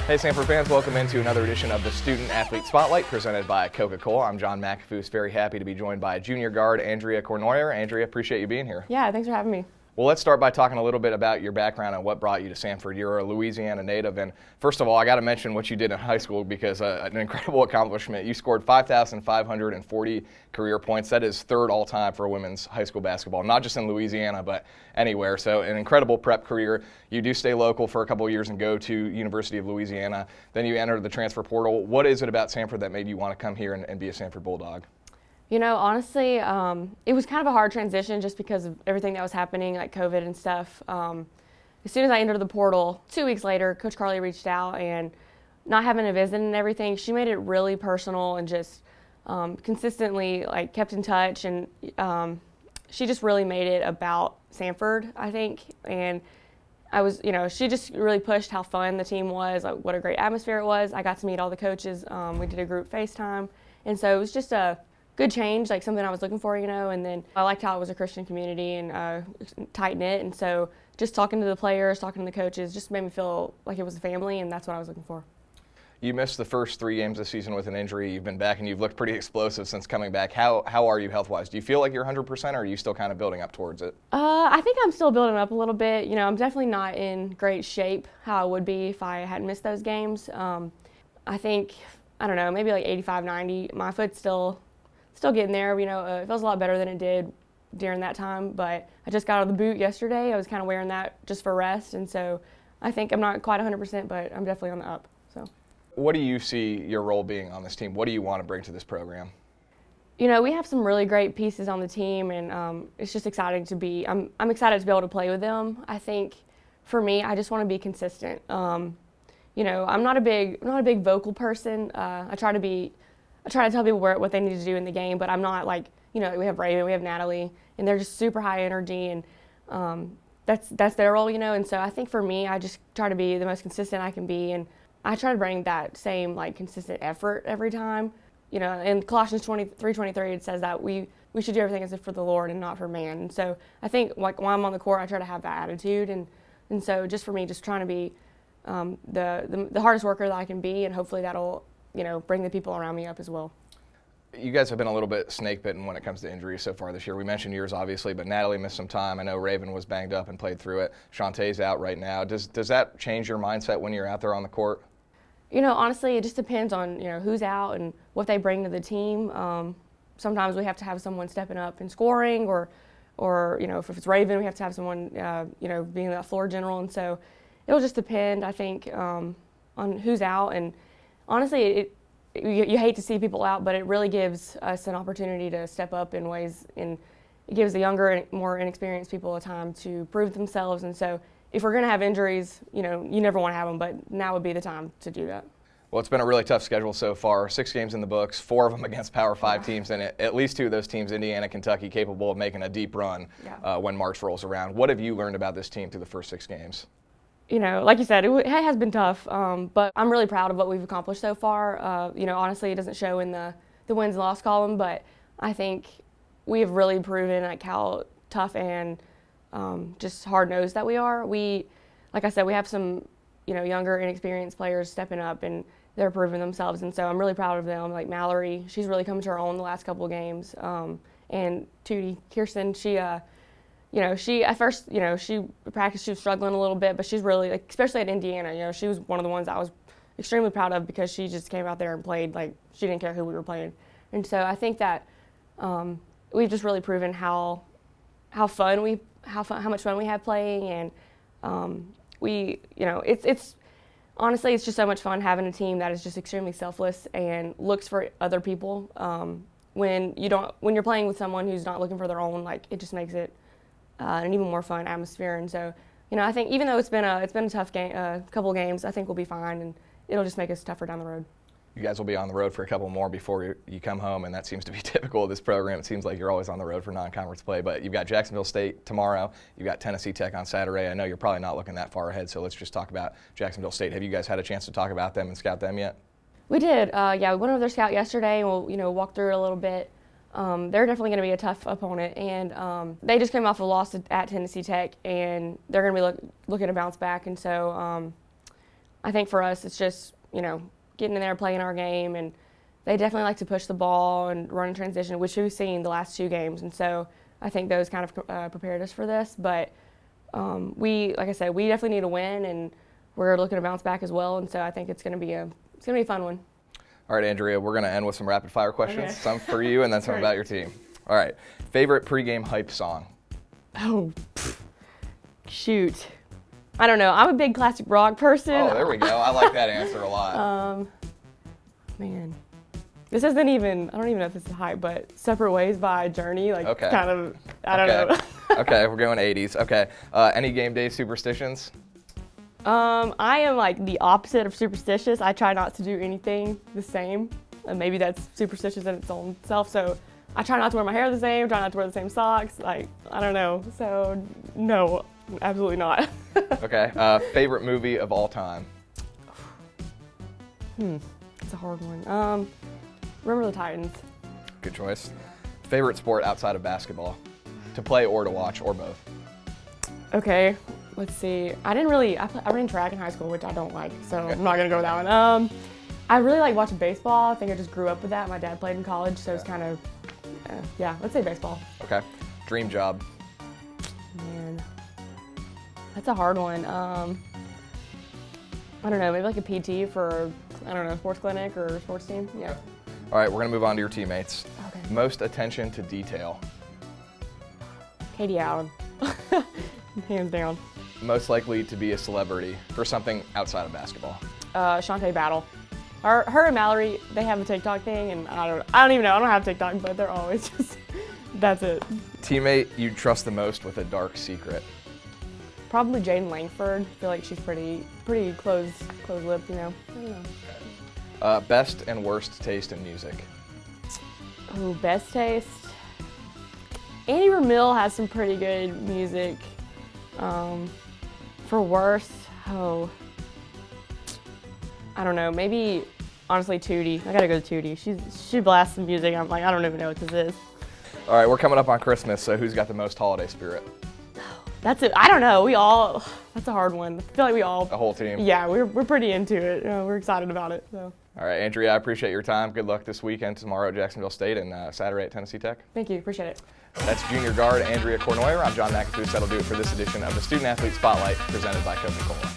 Hey Samford fans, welcome into another edition of the Student Athlete Spotlight presented by Coca-Cola. I'm John McAfoose, very happy to be joined by junior guard Andrea Cournoyer. Andrea, appreciate you being here. Yeah, thanks for having me. Well, let's start by talking a little bit about your background and what brought you to Samford. You're a Louisiana native, and first of all, I got to mention what you did in high school because an incredible accomplishment. You scored 5,540 career points. That is third all-time for women's high school basketball, not just in Louisiana, but anywhere. So an incredible prep career. You do stay local for a couple of years and go to University of Louisiana. Then you enter the transfer portal. What is it about Samford that made you want to come here and be a Samford Bulldog? You know, honestly, it was kind of a hard transition just because of everything that was happening, like COVID and stuff. As soon as I entered the portal, 2 weeks later, Coach Carly reached out, and not having a visit and everything, she made it really personal and just consistently like kept in touch, and she just really made it about Samford, I think. And I was, she just really pushed how fun the team was, like what a great atmosphere it was. I got to meet all the coaches. We did a group FaceTime, and so it was just a good change, like something I was looking for, and then I liked how it was a Christian community and tight-knit, and so just talking to the players, talking to the coaches, just made me feel like it was a family, and that's what I was looking for. You missed the first 3 games this season with an injury. You've been back, and you've looked pretty explosive since coming back. How are you health-wise? Do you feel like you're 100%, or are you still kind of building up towards it? I think I'm still building up a little bit. I'm definitely not in great shape how I would be if I hadn't missed those games. I think, I don't know, maybe like 85, 90. My foot's still getting there. It feels a lot better than it did during that time, but I just got out of the boot yesterday. I was kind of wearing that just for rest, and so I think I'm not quite 100%, but I'm definitely on the up. So, what do you see your role being on this team? What do you want to bring to this program? We have some really great pieces on the team, and it's just exciting to be. I'm excited to be able to play with them. I think for me, I just want to be consistent. I'm not a big vocal person. I try to tell people what they need to do in the game, but I'm not like, we have Raven, we have Natalie, and they're just super high energy, and that's their role, and so I think for me, I just try to be the most consistent I can be, and I try to bring that same like consistent effort every time. In Colossians 3:23, it says that we should do everything as if for the Lord and not for man, and so I think like while I'm on the court, I try to have that attitude, and so just for me, just trying to be the hardest worker that I can be, and hopefully that'll bring the people around me up as well. You guys have been a little bit snake bitten when it comes to injuries so far this year. We mentioned yours, obviously, but Natalie missed some time. I know Raven was banged up and played through it. Shantae's out right now. Does that change your mindset when you're out there on the court? Honestly, it just depends on, who's out and what they bring to the team. Sometimes we have to have someone stepping up and scoring, or if it's Raven, we have to have someone, being that floor general. And so it'll just depend, I think, on who's out. And honestly, you hate to see people out, but it really gives us an opportunity to step up in ways, and it gives the younger and more inexperienced people a time to prove themselves. And so if we're going to have injuries, you never want to have them, but now would be the time to do that. Well, it's been a really tough schedule so far. 6 games in the books, 4 of them against Power 5 teams, and at least 2 of those teams, Indiana, Kentucky, capable of making a deep run when March rolls around. What have you learned about this team through the first 6 games? Like you said, it has been tough, but I'm really proud of what we've accomplished so far. Honestly, it doesn't show in the wins and loss column, but I think we have really proven like how tough and just hard-nosed that we are. Like I said, we have some, younger, inexperienced players stepping up, and they're proving themselves, and so I'm really proud of them. Like Mallory, she's really come to her own the last couple of games, and Tootie Kirsten, she at first, she practiced, she was struggling a little bit, but she's really, like, especially at Indiana, she was one of the ones I was extremely proud of because she just came out there and played like she didn't care who we were playing. And so I think that we've just really proven how much fun we have playing, and it's honestly, it's just so much fun having a team that is just extremely selfless and looks for other people. When you're playing with someone who's not looking for their own, like, it just makes it an even more fun atmosphere. And so, I think even though it's been a tough game, couple of games, I think we'll be fine, and it'll just make us tougher down the road. You guys will be on the road for a couple more before you come home, and that seems to be typical of this program. It seems like you're always on the road for non-conference play, but you've got Jacksonville State tomorrow. You've got Tennessee Tech on Saturday. I know you're probably not looking that far ahead, so let's just talk about Jacksonville State. Have you guys had a chance to talk about them and scout them yet? We did. We went over their scout yesterday, and we'll walk through it a little bit. They're definitely going to be a tough opponent, and they just came off a loss at Tennessee Tech, and they're going to be looking to bounce back. And so I think for us, it's just, getting in there, playing our game, and they definitely like to push the ball and run in transition, which we've seen the last 2 games. And so I think those kind of prepared us for this. But like I said, we definitely need to win, and we're looking to bounce back as well. And so I think it's going to be a fun one. All right, Andrea, we're going to end with some rapid fire questions. Okay. Some for you and then some about your team. All right. Favorite pregame hype song? Oh, shoot. I don't know. I'm a big classic rock person. Oh, there we go. I like that answer a lot. Man. This isn't even, I don't even know if this is hype, but Separate Ways by Journey, I don't know. Okay, we're going 80s. Okay. Any game day superstitions? I am like the opposite of superstitious. I try not to do anything the same. And maybe that's superstitious in its own self. So I try not to wear my hair the same, try not to wear the same socks. I don't know. So no, absolutely not. Okay. Favorite movie of all time? It's a hard one. Remember the Titans. Good choice. Favorite sport outside of basketball? To play or to watch, or both? Okay, let's see. I ran track in high school, which I don't like, so I'm not gonna go with that one. I really like watching baseball. I think I just grew up with that. My dad played in college, so it's kind of, let's say baseball. Okay. Dream job? Man, that's a hard one. I don't know, maybe like a PT for, sports clinic or sports team. Yeah. All right, we're gonna move on to your teammates. Okay. Most attention to detail? Katie Allen. Hands down. Most likely to be a celebrity for something outside of basketball? Shantae Battle. Her and Mallory, they have a TikTok thing, and I don't even know. I don't have TikTok, but they're always just, that's it. Teammate you trust the most with a dark secret? Probably Jaden Langford. I feel like she's pretty close-lipped, I don't know. Best and worst taste in music? Oh, best taste. Andy Ramil has some pretty good music. For worst, I don't know. Maybe, honestly, Tootie. I gotta go to Tootie. She blasts some music. I'm like, I don't even know what this is. All right, we're coming up on Christmas, so who's got the most holiday spirit? That's it. I don't know. That's a hard one. I feel like we all. The whole team? Yeah, we're pretty into it. We're excited about it. So. All right, Andrea, I appreciate your time. Good luck this weekend, tomorrow at Jacksonville State, and Saturday at Tennessee Tech. Thank you. Appreciate it. That's junior guard Andrea Cournoyer. I'm John McAfee. That'll do it for this edition of the Student Athlete Spotlight presented by Coca-Cola.